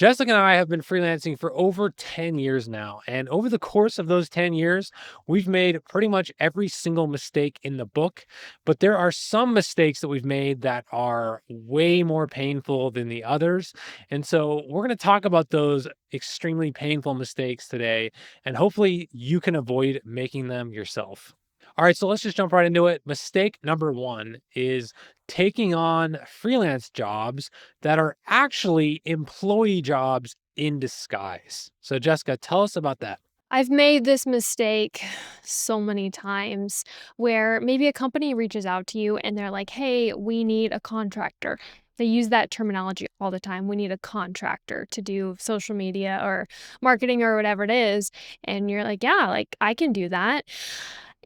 Jessica and I have been freelancing for over 10 years now. And over the course of those 10 years, we've made pretty much every single mistake in the book. But there are some mistakes that we've made that are way more painful than the others. And so we're going to talk about those extremely painful mistakes today. And hopefully you can avoid making them yourself. All right, so let's just jump right into it. Mistake number one is taking on freelance jobs that are actually employee jobs in disguise. So, Jessica, tell us about that. I've made this mistake so many times where maybe a company reaches out to you and they're like, "Hey, we need a contractor." They use that terminology all the time. We need a contractor to do social media or marketing or whatever it is. And you're like, "Yeah, like I can do that."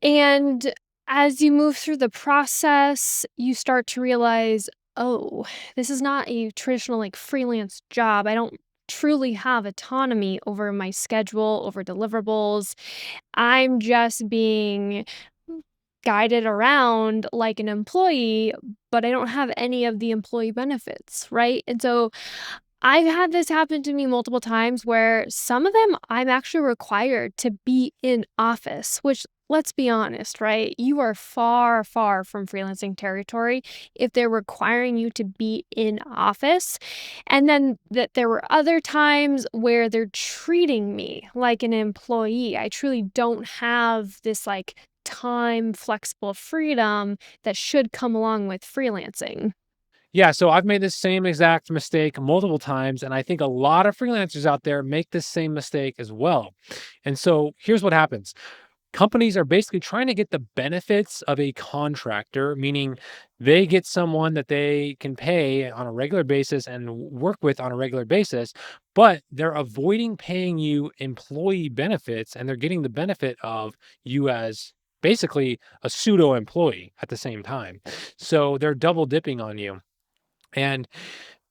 And as you move through the process, you start to realize, "Oh, this is not a traditional like freelance job. I don't truly have autonomy over my schedule, over deliverables. I'm just being guided around like an employee, but I don't have any of the employee benefits, right?" And so I've had this happen to me multiple times where some of them I'm actually required to be in office, which, let's be honest, right? You are far, far from freelancing territory if they're requiring you to be in office. And then that there were other times where they're treating me like an employee. I truly don't have this like time flexible freedom that should come along with freelancing. Yeah, so I've made this same exact mistake multiple times, and I think a lot of freelancers out there make this same mistake as well. And so here's what happens. Companies are basically trying to get the benefits of a contractor, meaning they get someone that they can pay on a regular basis and work with on a regular basis, but they're avoiding paying you employee benefits and they're getting the benefit of you as basically a pseudo employee at the same time. So they're double dipping on you. And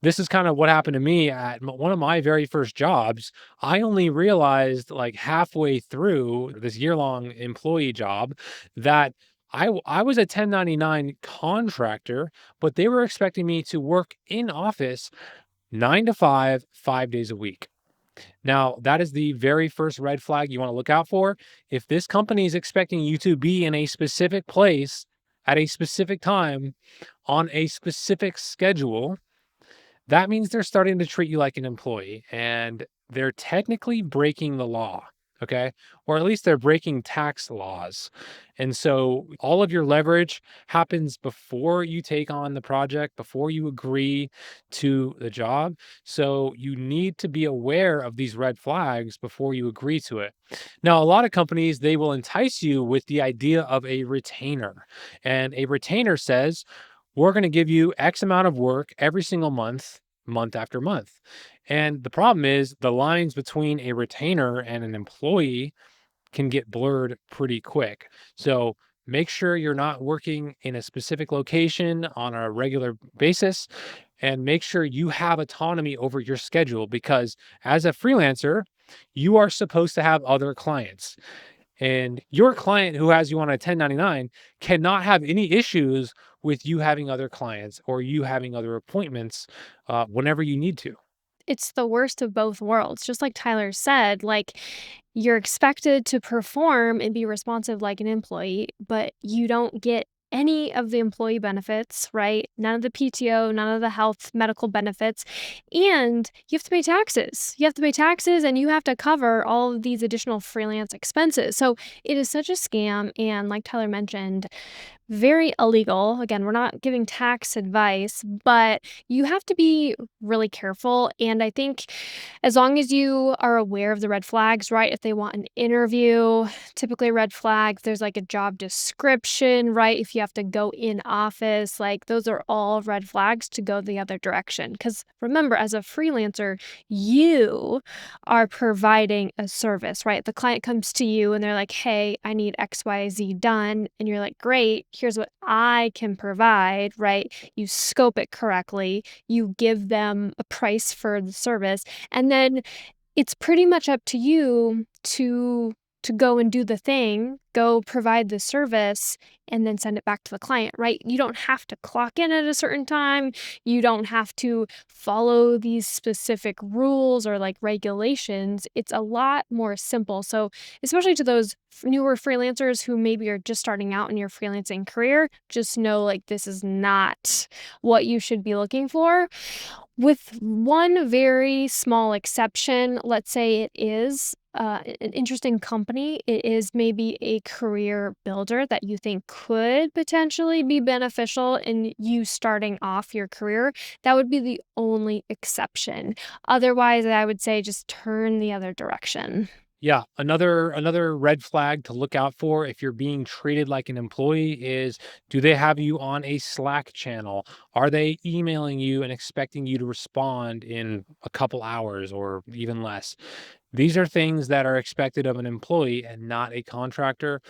this is kind of what happened to me at one of my very first jobs. I only realized like halfway through this year-long employee job that I was a 1099 contractor, but they were expecting me to work in office 9 to 5, 5 days a week. Now, that is the very first red flag you want to look out for. If this company is expecting you to be in a specific place at a specific time on a specific schedule, that means they're starting to treat you like an employee and they're technically breaking the law. Okay. Or at least they're breaking tax laws. And so all of your leverage happens before you take on the project, before you agree to the job. So you need to be aware of these red flags before you agree to it. Now, a lot of companies, they will entice you with the idea of a retainer. And a retainer says, we're going to give you X amount of work every single month, month after month. And the problem is the lines between a retainer and an employee can get blurred pretty quick. So make sure you're not working in a specific location on a regular basis and make sure you have autonomy over your schedule because as a freelancer, you are supposed to have other clients. And your client who has you on a 1099 cannot have any issues with you having other clients or you having other appointments whenever you need to. It's the worst of both worlds. Just like Tyler said, like, you're expected to perform and be responsive like an employee, but you don't get any of the employee benefits, right? None of the PTO, none of the health medical benefits, and you have to pay taxes. You have to pay taxes and you have to cover all of these additional freelance expenses. So, it is such a scam, and like Tyler mentioned, very illegal. Again, we're not giving tax advice, but you have to be really careful. And I think as long as you are aware of the red flags, right? If they want an interview, typically red flags, there's like a job description, right? If you have to go in office, like those are all red flags to go the other direction. Because remember, as a freelancer, you are providing a service, right? The client comes to you and they're like, "Hey, I need XYZ done." And you're like, "Great, here's what I can provide," right? You scope it correctly, you give them a price for the service, and then it's pretty much up to you to to go and do the thing, go provide the service, and then send it back to the client, right? You don't have to clock in at a certain time. You don't have to follow these specific rules or like regulations. It's a lot more simple. So, especially to those newer freelancers who maybe are just starting out in your freelancing career, just know like this is not what you should be looking for. With one very small exception, let's say it is an interesting company, it is maybe a career builder that you think could potentially be beneficial in you starting off your career. That would be the only exception. Otherwise, I would say just turn the other direction. Yeah, another red flag to look out for if you're being treated like an employee is, do they have you on a Slack channel? Are they emailing you and expecting you to respond in a couple hours or even less? These are things that are expected of an employee and not a contractor,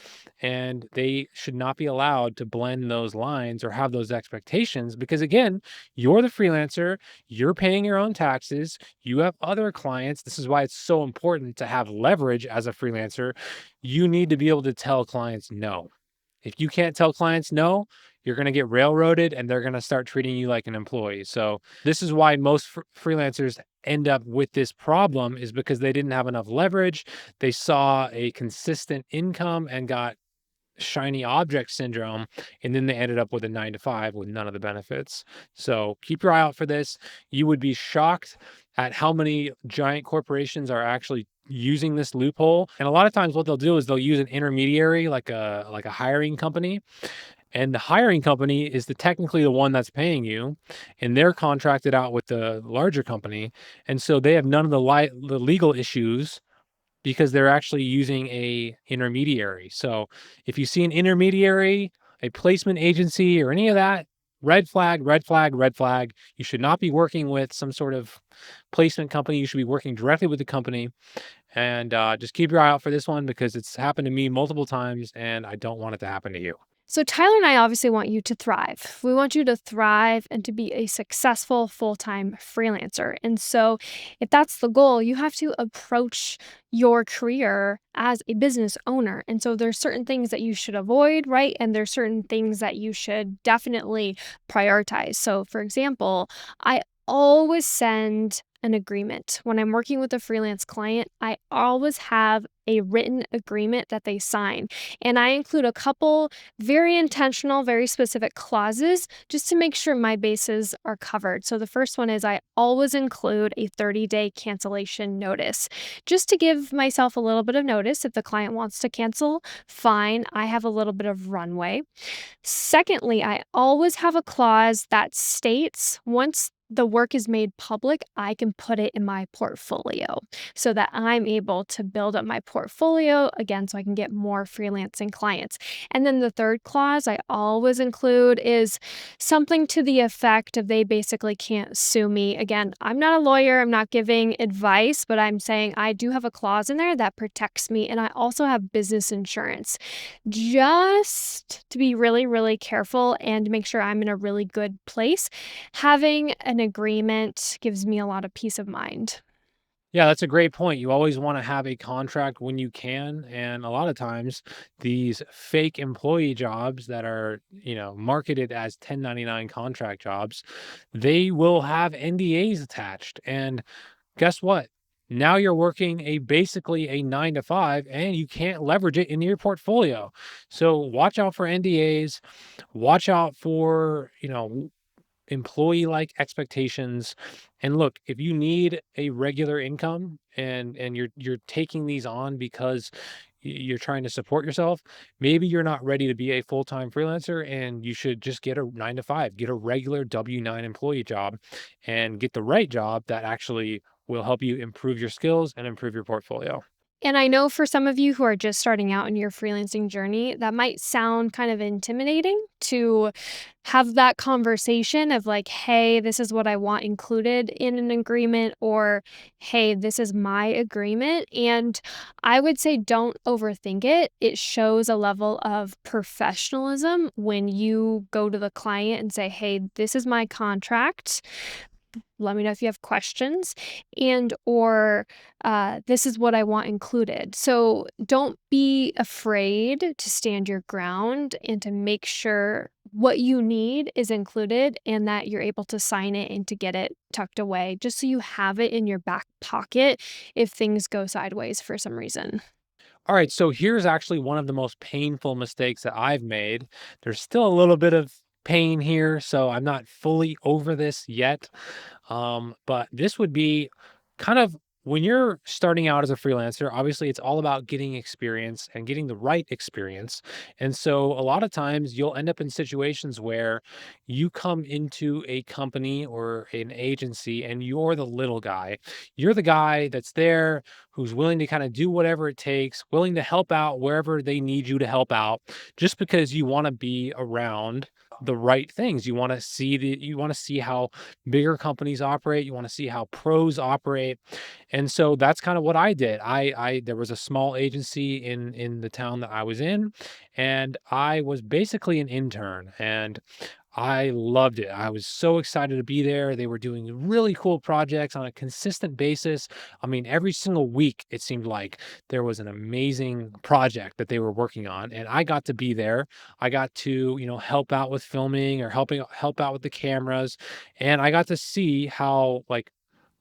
and they should not be allowed to blend those lines or have those expectations because, again, you're the freelancer, you're paying your own taxes, you have other clients. This is why it's so important to have leverage as a freelancer. You need to be able to tell clients no. If you can't tell clients no, you're going to get railroaded and they're going to start treating you like an employee. So, this is why most freelancers end up with this problem is because they didn't have enough leverage. They saw a consistent income and got shiny object syndrome, and then they ended up with a 9 to 5 with none of the benefits. So, keep your eye out for this. You would be shocked at how many giant corporations are actually using this loophole. And a lot of times what they'll do is they'll use an intermediary like a hiring company, and the hiring company is technically the one that's paying you, and they're contracted out with the larger company, and so they have none of the legal issues because they're actually using a intermediary. So if you see an intermediary, a placement agency, or any of that, red flag, red flag, red flag. You should not be working with some sort of placement company. You should be working directly with the company. And just keep your eye out for this one because it's happened to me multiple times, and I don't want it to happen to you. So, Tyler and I obviously want you to thrive. We want you to thrive and to be a successful full time freelancer. And so, if that's the goal, you have to approach your career as a business owner. And so, there's certain things that you should avoid, right? And there's certain things that you should definitely prioritize. So, for example, I always send an agreement. When I'm working with a freelance client, I always have a written agreement that they sign. And I include a couple very intentional, very specific clauses just to make sure my bases are covered. So the first one is I always include a 30-day cancellation notice just to give myself a little bit of notice. If the client wants to cancel, fine, I have a little bit of runway. Secondly, I always have a clause that states once the work is made public, I can put it in my portfolio so that I'm able to build up my portfolio again so I can get more freelancing clients. And then the third clause I always include is something to the effect of they basically can't sue me. Again, I'm not a lawyer, I'm not giving advice, but I'm saying I do have a clause in there that protects me, and I also have business insurance just to be really, really careful and make sure I'm in a really good place. Having an agreement gives me a lot of peace of mind. Yeah, that's a great point. You always want to have a contract when you can. And a lot of times, these fake employee jobs that are, marketed as 1099 contract jobs, they will have NDAs attached. And guess what? Now you're working basically a 9 to 5 and you can't leverage it into your portfolio. So watch out for NDAs, watch out for, employee like expectations. And look, if you need a regular income and you're taking these on because you're trying to support yourself, maybe you're not ready to be a full-time freelancer and you should just get a 9 to 5, get a regular W-9 employee job and get the right job that actually will help you improve your skills and improve your portfolio. And I know for some of you who are just starting out in your freelancing journey, that might sound kind of intimidating to have that conversation of like, hey, this is what I want included in an agreement, or hey, this is my agreement. And I would say don't overthink it. It shows a level of professionalism when you go to the client and say, hey, this is my contract. Let me know if you have questions and or this is what I want included. So don't be afraid to stand your ground and to make sure what you need is included and that you're able to sign it and to get it tucked away just so you have it in your back pocket if things go sideways for some reason. All right, so here's actually one of the most painful mistakes that I've made. There's still a little bit of pain here, so I'm not fully over this yet. But this would be kind of when you're starting out as a freelancer, obviously it's all about getting experience and getting the right experience. And so a lot of times you'll end up in situations where you come into a company or an agency and you're the little guy. You're the guy that's there who's willing to kind of do whatever it takes, willing to help out wherever they need you to help out, just because you want to be around the right things. You want to see how bigger companies operate. You want to see how pros operate. And so that's kind of what I did. There was a small agency in the town that I was in, and I was basically an intern, and I loved it. I was so excited to be there. They were doing really cool projects on a consistent basis. I mean, every single week it seemed like there was an amazing project that they were working on, and I got to be there. I got to, help out with filming or help out with the cameras, and I got to see how like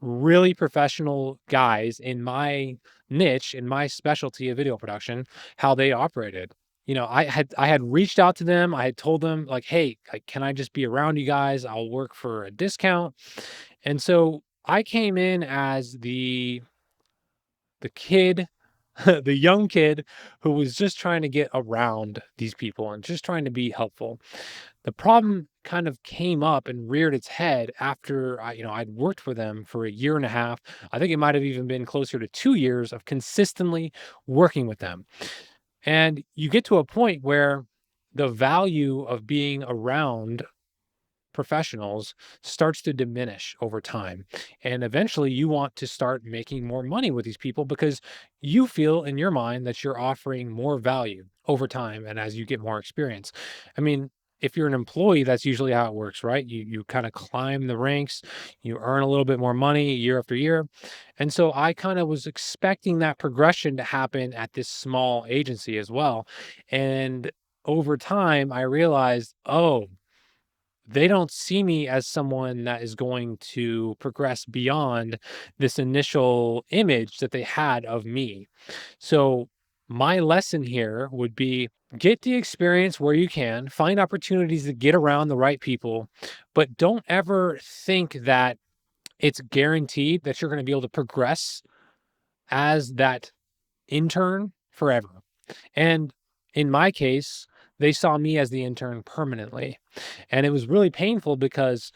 really professional guys in my niche, in my specialty of video production, how they operated. I had reached out to them. I had told them like, "Hey, like, can I just be around you guys? I'll work for a discount." And so I came in as the kid, the young kid who was just trying to get around these people and just trying to be helpful. The problem kind of came up and reared its head after I'd worked for them for a year and a half. I think it might have even been closer to 2 years of consistently working with them. And you get to a point where the value of being around professionals starts to diminish over time. And eventually you want to start making more money with these people because you feel in your mind that you're offering more value over time and as you get more experience. I mean, if you're an employee, that's usually how it works, right? You kind of climb the ranks, you earn a little bit more money year after year. And so I kind of was expecting that progression to happen at this small agency as well. And over time, I realized, oh, they don't see me as someone that is going to progress beyond this initial image that they had of me. So, my lesson here would be get the experience where you can, find opportunities to get around the right people, but don't ever think that it's guaranteed that you're going to be able to progress as that intern forever. And in my case, they saw me as the intern permanently. And it was really painful because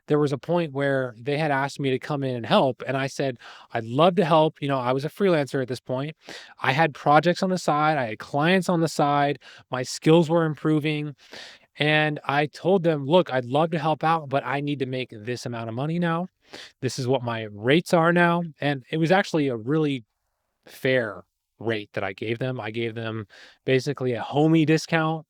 there was a point where they had asked me to come in and help. And I said, I'd love to help. I was a freelancer at this point. I had projects on the side, I had clients on the side, my skills were improving. And I told them, look, I'd love to help out, but I need to make this amount of money now. This is what my rates are now. And it was actually a really fair rate that I gave them. I gave them basically a homey discount,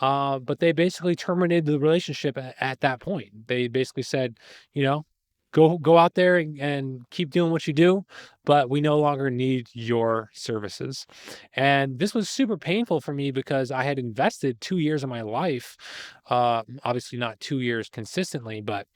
but they basically terminated the relationship at that point. They basically said, you know, go out there and keep doing what you do, but we no longer need your services. And this was super painful for me because I had invested 2 years of my life, obviously not 2 years consistently, but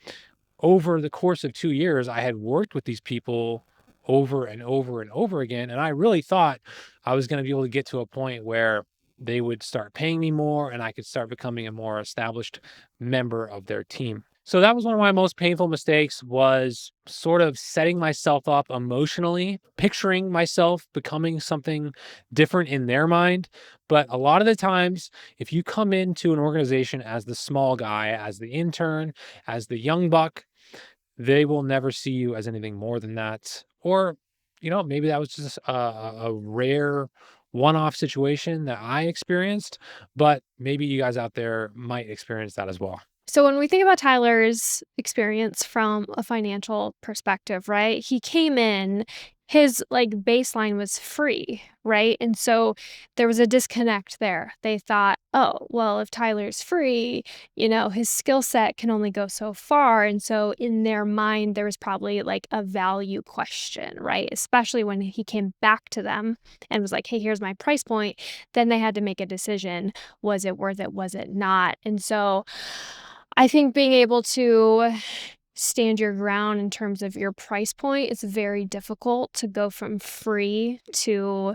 over the course of 2 years, I had worked with these people over and over and over again. And I really thought I was going to be able to get to a point where they would start paying me more and I could start becoming a more established member of their team. So that was one of my most painful mistakes was sort of setting myself up emotionally, picturing myself becoming something different in their mind. But a lot of the times, if you come into an organization as the small guy, as the intern, as the young buck, they will never see you as anything more than that. Or, maybe that was just a rare one off situation that I experienced, but maybe you guys out there might experience that as well. So when we think about Tyler's experience from a financial perspective, right? He came in his, like, baseline was free, right? And so there was a disconnect there. They thought, "Oh, well, if Tyler's free, his skill set can only go so far." And so in their mind, there was probably, like, a value question, right? Especially when he came back to them and was like, "Hey, here's my price point." Then they had to make a decision. Was it worth it? Was it not? And so I think being able to stand your ground in terms of your price point is very difficult to go from free to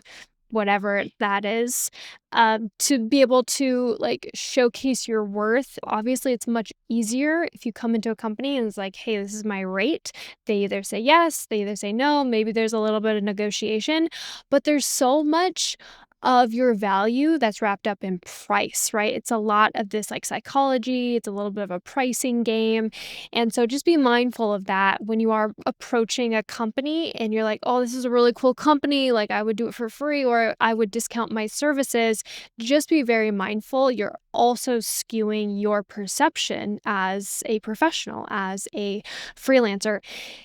whatever that is. To be able to, like, showcase your worth, obviously, it's much easier if you come into a company and it's like, "Hey, this is my rate." They either say yes, they either say no, maybe there's a little bit of negotiation, but there's so much of your value that's wrapped up in price, right? It's a lot of this, like, psychology, it's a little bit of a pricing game, and so just be mindful of that when you are approaching a company and you're like, "Oh, this is a really cool company, like, I would do it for free, or I would discount my services." Just be very mindful. You're also skewing your perception as a professional, as a freelancer.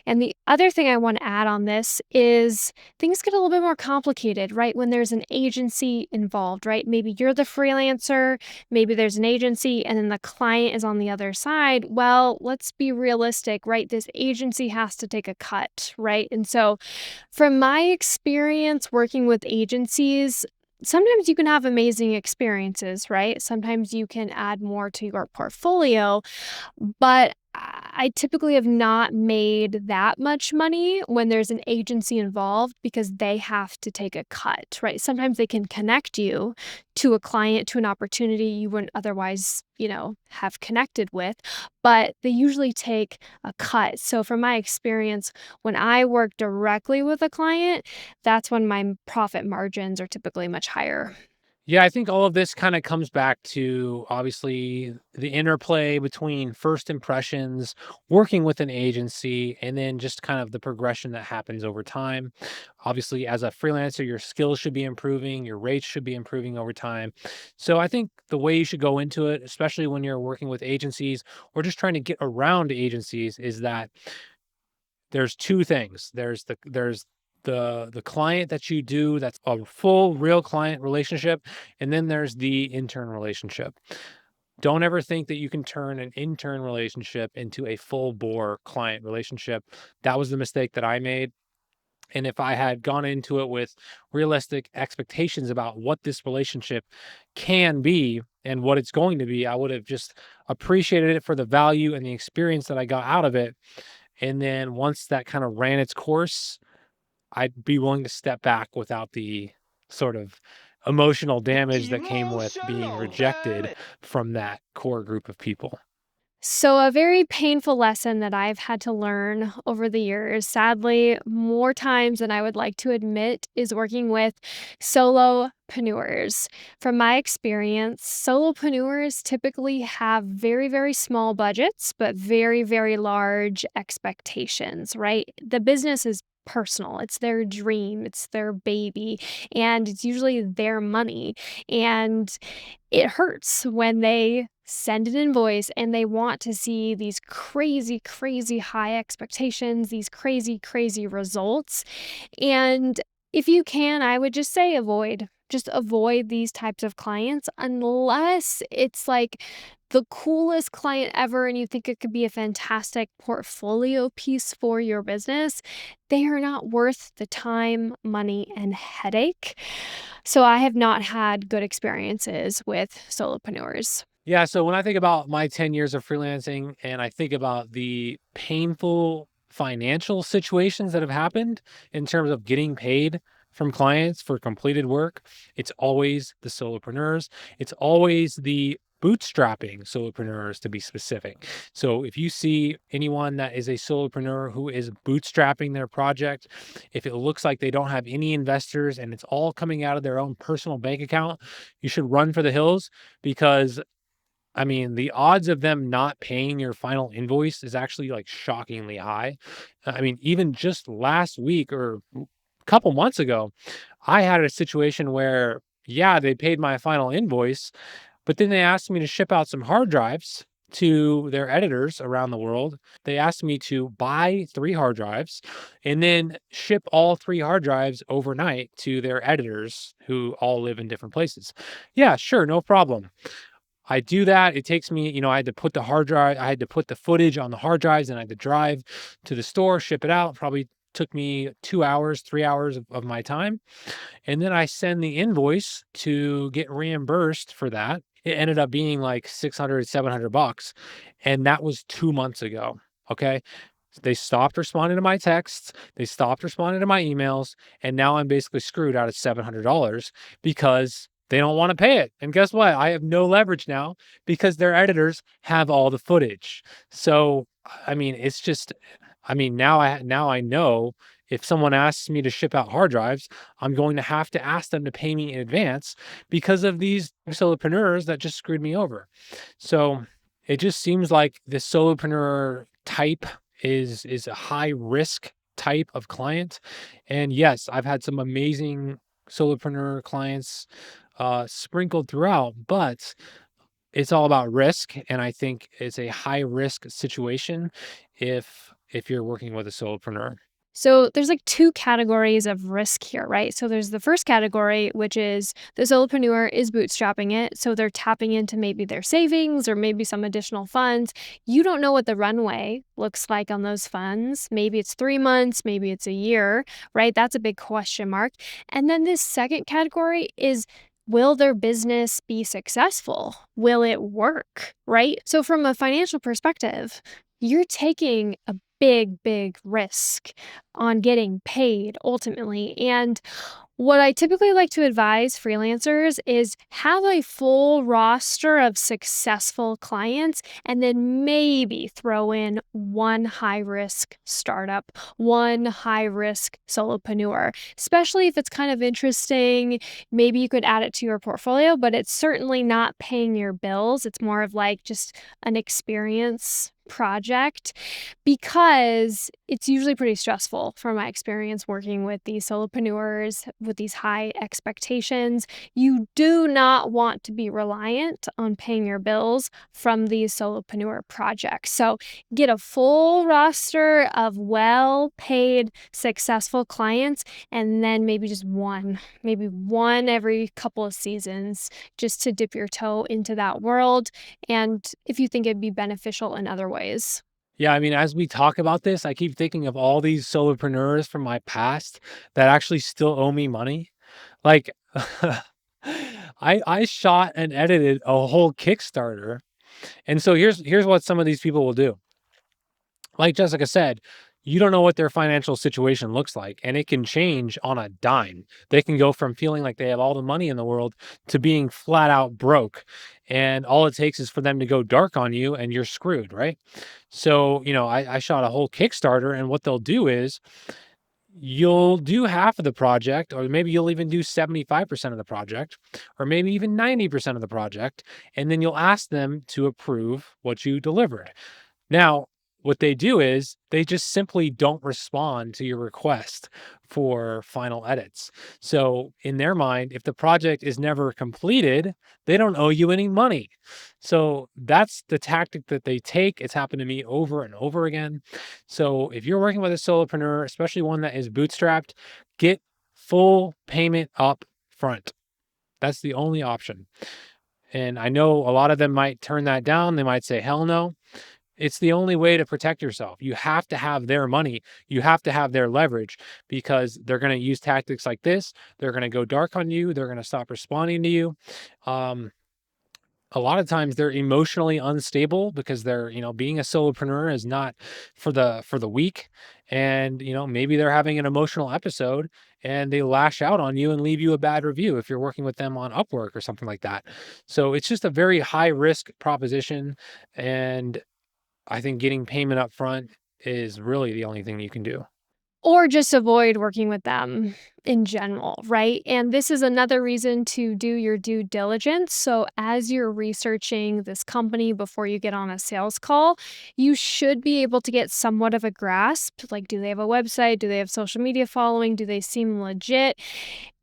And the other thing I want to add on this is things get a little bit more complicated, right? When there's an agency involved, right? Maybe you're the freelancer, maybe there's an agency, and then the client is on the other side. Well, let's be realistic, right? This agency has to take a cut, right? And so, from my experience working with agencies, sometimes you can have amazing experiences, right? Sometimes you can add more to your portfolio, but I typically have not made that much money when there's an agency involved because they have to take a cut, right? Sometimes they can connect you to a client, to an opportunity you wouldn't otherwise, have connected with, but they usually take a cut. So from my experience, when I work directly with a client, that's when my profit margins are typically much higher. Yeah, I think all of this kind of comes back to obviously the interplay between first impressions, working with an agency, and then just kind of the progression that happens over time. Obviously, as a freelancer, your skills should be improving, your rates should be improving over time. So I think the way you should go into it, especially when you're working with agencies or just trying to get around agencies, is that there's 2 things. There's the client that you do that's a full real client relationship, and then there's the intern relationship. Don't ever think that you can turn an intern relationship into a full bore client relationship. That was the mistake that I made, and if I had gone into it with realistic expectations about what this relationship can be and what it's going to be, I would have just appreciated it for the value and the experience that I got out of it, and then once that kind of ran its course, I'd be willing to step back without the sort of emotional damage that came with being Emotional rejected damage. from that core group of people. So, a very painful lesson that I've had to learn over the years, sadly, more times than I would like to admit, is working with solopreneurs. From my experience, solopreneurs typically have very, very small budgets, but very, very large expectations, right? The business is personal, it's their dream, it's their baby, and it's usually their money. And it hurts when they send an invoice and they want to see these crazy, crazy high expectations, these crazy, crazy results. And if you can, I would just say avoid. Just avoid these types of clients unless it's like the coolest client ever and you think it could be a fantastic portfolio piece for your business. They are not worth the time, money, and headache. So I have not had good experiences with solopreneurs. Yeah, so when I think about my 10 years of freelancing and I think about the painful financial situations that have happened in terms of getting paid from clients for completed work, it's always the solopreneurs. It's always the bootstrapping solopreneurs to be specific. So if you see anyone that is a solopreneur who is bootstrapping their project, if it looks like they don't have any investors and it's all coming out of their own personal bank account, you should run for the hills because I mean, the odds of them not paying your final invoice is actually like shockingly high. I mean, even just last week or a couple months ago, I had a situation where, yeah, they paid my final invoice, but then they asked me to ship out some hard drives. to their editors around the world. They asked me to buy 3 hard drives and then ship all 3 hard drives overnight to their editors who all live in different places. Yeah, sure, no problem. I do that. It takes me, I had to put the hard drive, I had to put the footage on the hard drives, and I had to drive to the store, ship it out. Probably took me 2 hours, 3 hours of my time. And then I send the invoice to get reimbursed for that. It ended up being like 600, $700. And that was 2 months ago. Okay. They stopped responding to my texts. They stopped responding to my emails. And now I'm basically screwed out of $700 because they don't want to pay it. And guess what? I have no leverage now because their editors have all the footage. So, I mean, it's just, now I know if someone asks me to ship out hard drives, I'm going to have to ask them to pay me in advance because of these solopreneurs that just screwed me over. So it just seems like the solopreneur type is a high risk type of client. And yes, I've had some amazing solopreneur clients sprinkled throughout, but it's all about risk. And I think it's a high risk situation if you're working with a solopreneur. So there's like two categories of risk here, right? So there's the first category, which is the solopreneur is bootstrapping it. So they're tapping into maybe their savings or maybe some additional funds. You don't know what the runway looks like on those funds. Maybe it's 3 months, maybe it's a year, right? That's a big question mark. And then this second category is, will their business be successful? Will it work, right? So from a financial perspective, you're taking a big risk on getting paid ultimately. And what I typically like to advise freelancers is have a full roster of successful clients and then maybe throw in one high risk startup, one high risk solopreneur, especially if it's kind of interesting. Maybe you could add it to your portfolio, but it's certainly not paying your bills. It's more of like just an experience project because it's usually pretty stressful from my experience working with these solopreneurs with these high expectations. You do not want to be reliant on paying your bills from these solopreneur projects. So get a full roster of well paid, successful clients, and then maybe one every couple of seasons just to dip your toe into that world. And if you think it'd be beneficial in other ways. Yeah, I mean, as we talk about this, I keep thinking of all these solopreneurs from my past that actually still owe me money. Like, I shot and edited a whole Kickstarter, and so here's what some of these people will do. Like Jessica said, you don't know what their financial situation looks like, and it can change on a dime. They can go from feeling like they have all the money in the world to being flat out broke. And all it takes is for them to go dark on you, and you're screwed, right? So, I shot a whole Kickstarter, and what they'll do is you'll do half of the project, or maybe you'll even do 75% of the project, or maybe even 90% of the project. And then you'll ask them to approve what you delivered. Now, what they do is they just simply don't respond to your request for final edits. So, in their mind, if the project is never completed, they don't owe you any money. So, that's the tactic that they take. It's happened to me over and over again. So, if you're working with a solopreneur, especially one that is bootstrapped, get full payment up front. That's the only option. And I know a lot of them might turn that down. They might say, hell no. It's the only way to protect yourself. You have to have their money. You have to have their leverage because they're going to use tactics like this. They're going to go dark on you. They're going to stop responding to you. Um, a lot of times they're emotionally unstable because they're, being a solopreneur is not for the weak. And, maybe they're having an emotional episode and they lash out on you and leave you a bad review if you're working with them on Upwork or something like that. So it's just a very high risk proposition. And I think getting payment up front is really the only thing you can do. Or just avoid working with them in general, right? And this is another reason to do your due diligence. So, as you're researching this company before you get on a sales call, you should be able to get somewhat of a grasp. Like, do they have a website? Do they have social media following? Do they seem legit?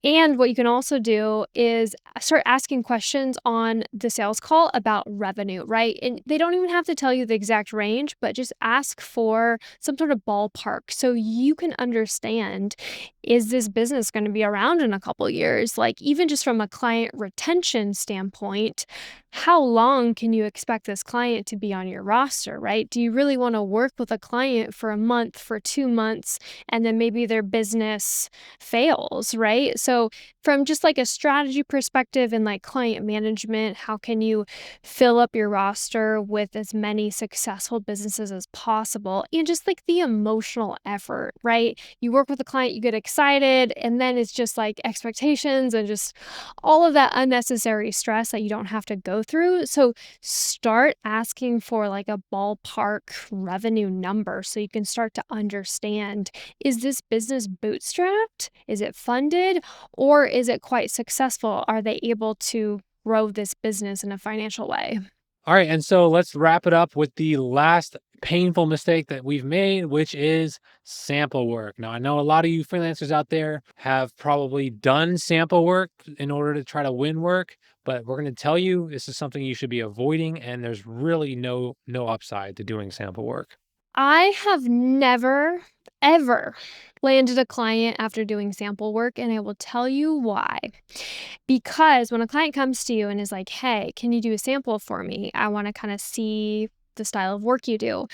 And what you can also do is start asking questions on the sales call about revenue, right? And they don't even have to tell you the exact range, but just ask for some sort of ballpark so you can understand, is this business going to be around in a couple years? Like, even just from a client retention standpoint, how long can you expect this client to be on your roster, right? Do you really want to work with a client for a month, for 2 months, and then maybe their business fails, right? So, from just like a strategy perspective and like client management, how can you fill up your roster with as many successful businesses as possible? And just like the emotional effort, right? You work with a client, you get excited, and then it's just like expectations and just all of that unnecessary stress that you don't have to go through. So, start asking for like a ballpark revenue number so you can start to understand, is this business bootstrapped? Is it funded? Or is it quite successful? Are they able to grow this business in a financial way? All right, and so let's wrap it up with the last painful mistake that we've made, which is sample work. Now, I know a lot of you freelancers out there have probably done sample work in order to try to win work, but we're going to tell you this is something you should be avoiding, and there's really no upside to doing sample work. I have never, ever landed a client after doing sample work, and I will tell you why. Because when a client comes to you and is like, hey, can you do a sample for me? I want to kind of see the style of work you do.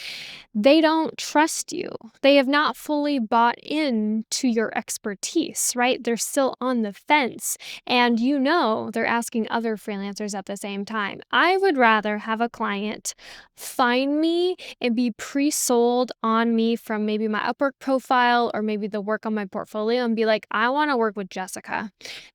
They don't trust you. They have not fully bought in to your expertise, right? They're still on the fence. And they're asking other freelancers at the same time. I would rather have a client find me and be pre sold on me from maybe my Upwork profile or maybe the work on my portfolio and be like, I want to work with Jessica.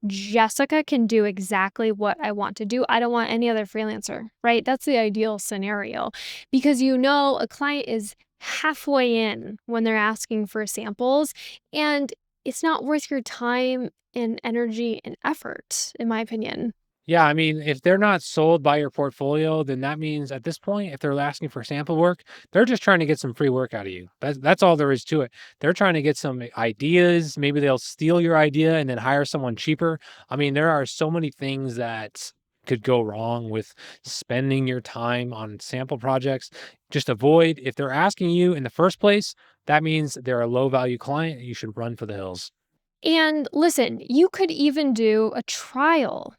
Jessica can do exactly what I want to do. I don't want any other freelancer, right? That's the ideal scenario because a client is halfway in when they're asking for samples, and it's not worth your time and energy and effort, in my opinion. Yeah, I mean, if they're not sold by your portfolio, then that means at this point, if they're asking for sample work, they're just trying to get some free work out of you. That's all there is to it. They're trying to get some ideas. Maybe they'll steal your idea and then hire someone cheaper. I mean, there are so many things that could go wrong with spending your time on sample projects. Just avoid, if they're asking you in the first place, that means they're a low value client. You should run for the hills. And listen, you could even do a trial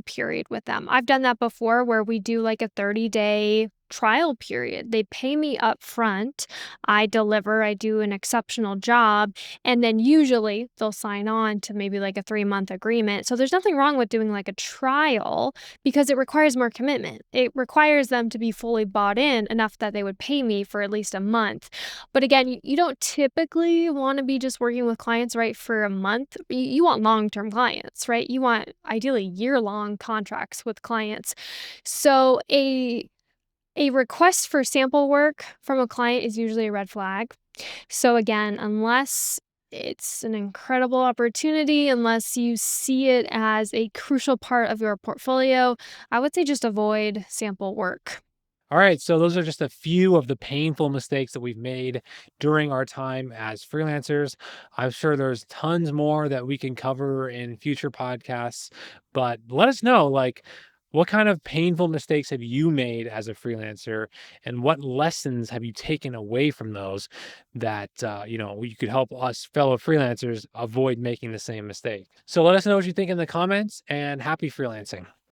period with them. I've done that before where we do like a 30-day trial period. They pay me up front. I deliver, I do an exceptional job, and then usually they'll sign on to maybe like a 3-month agreement. So there's nothing wrong with doing like a trial because it requires more commitment. It requires them to be fully bought in enough that they would pay me for at least a month. But again, you don't typically want to be just working with clients, right, for a month. You want long-term clients, right? You want ideally year-long contracts with clients. So a request for sample work from a client is usually a red flag. So again, unless it's an incredible opportunity, unless you see it as a crucial part of your portfolio, I would say just avoid sample work. All right, so those are just a few of the painful mistakes that we've made during our time as freelancers. I'm sure there's tons more that we can cover in future podcasts, but let us know, like, what kind of painful mistakes have you made as a freelancer, and what lessons have you taken away from those that you could help us fellow freelancers avoid making the same mistake. So let us know what you think in the comments, and happy freelancing.